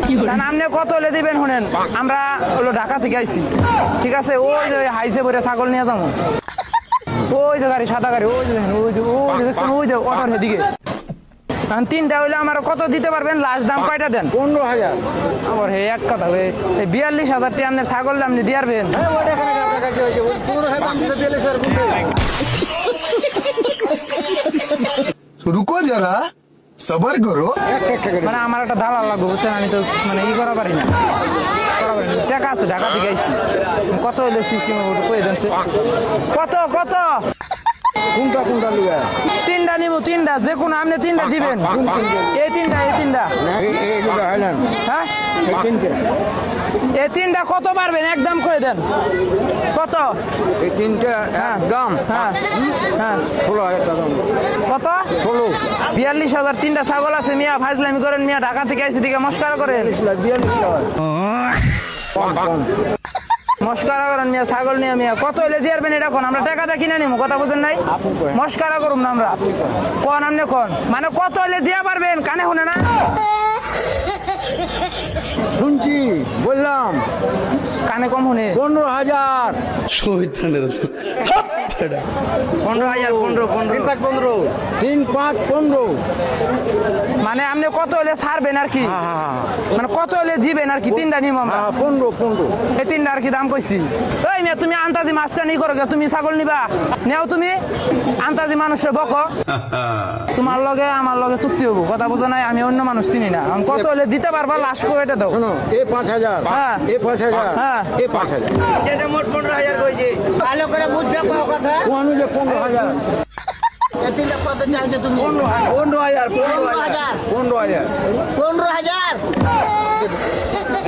আপনি কত হলে দিবেন শুনেন, আমরা হলো ঢাকা থেকে আইছি, ঠিক আছে? ওই যে হাইসে বইরে ছাগল নিয়ে যাবো, ওই যে গাড়ি, সাদা গাড়ি, ওই যে দেখেন, ওই যে দেখছেন, ওই যে অটোর হেদিকে। এখন তিনটা হইলে আমার কত দিতে পারবেন? লাস্ট দাম কয়টা দেন? 15,000। আমার হে এক কথা, 42,000 টাকা আপনি ছাগল আপনি দিয়ে পারবেন? रुको जरा सबर करो। মানে আমার একটা দালাল লাগবে, বুঝছেন? আমি তো মানে করা পারি না, টাকা আছে, ঢাকা থেকে আইছি। কত হইলে সিস্টেম কয়ে দেন? কত কত? কোনটা লিগা? তিনটা নিবো, তিনটা, যে কোনো আপনি তিনটা দিবেন। এই তিনটা হ্যাঁ, এই তিনটা কত পারবেন? একদম কয়ে দেন কত? এই তিনটা একদম হ্যাঁ হ্যাঁ 16,000 টাকা। কত? 42,000 তিনটা ছাগল আছে মিয়া, ফাজলামি করেন মিয়া, ঢাকা থেকে আইসি দিকে মস্কারা করেন, 42,000। মস্কারা করেন মিয়া, ছাগল নিয়ে মিয়া। কত হইলে দিয়ে পারবেন এটা কোন? আমরা টাকাটা কিনে নিবো, কথা বুঝেন নাই? মস্কারা করুন না আমরা, কোন আপনি কোন? মানে কত হইলে দিয়ে পারবেন? কানে শুনে না? শুনছি, বললাম কানে কম শুনে। 15,000। 15,000, 15। 3-5-15। মানে আপনি কত হইলে ছাড়বেন আর কি? মানে কত হইলে দিবেন আর কি? তিনটা নিবো আমরা। 15। এই তিনটা আর কি দাম কইছি। এই মেয়ে, তুমি আন্তাজি মাঝখানি করো গে? তুমি ছাগল নিবা, নেও তুমি আন্তাজি মানুষের বকো, তোমার লগে আমার লগে চুক্তি হবো, কথা বুঝো নাই? আমি অন্য মানুষ চিনি না। কত হইলে দিতে পারবা? লাস্ট করে এটা দাও। শোনো, এ 5,000, হ্যাঁ। এ 5,000, হ্যাঁ। এ 5,000। মোট 15,000 কইছি। ভালো করে বুঝছো কথা। কোন যে 15,000। এই তিনটা কত চাইছো তুমি? 15,000। 15,000। 15,000। 15,000।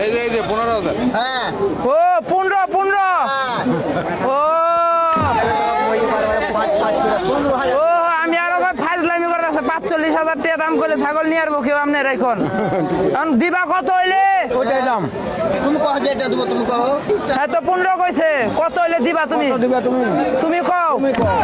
এই যে 15,000। হ্যাঁ ও 15। ও ও আমি আরো ফাজলামি করে আছে, 45,000 টাকা দাম করলে ছাগল নিয়ে আসবো কেউ আপনার এখন? দিবা কত হইলে? ওইটাই দাম। তুমি কহ যে এটা দেবো, তুমি কহ। হ্যাঁ তো 15 কইছে, কত হইলে দিবা তুমি? কত দিবা তুমি? তুমি কও। তুমি কও।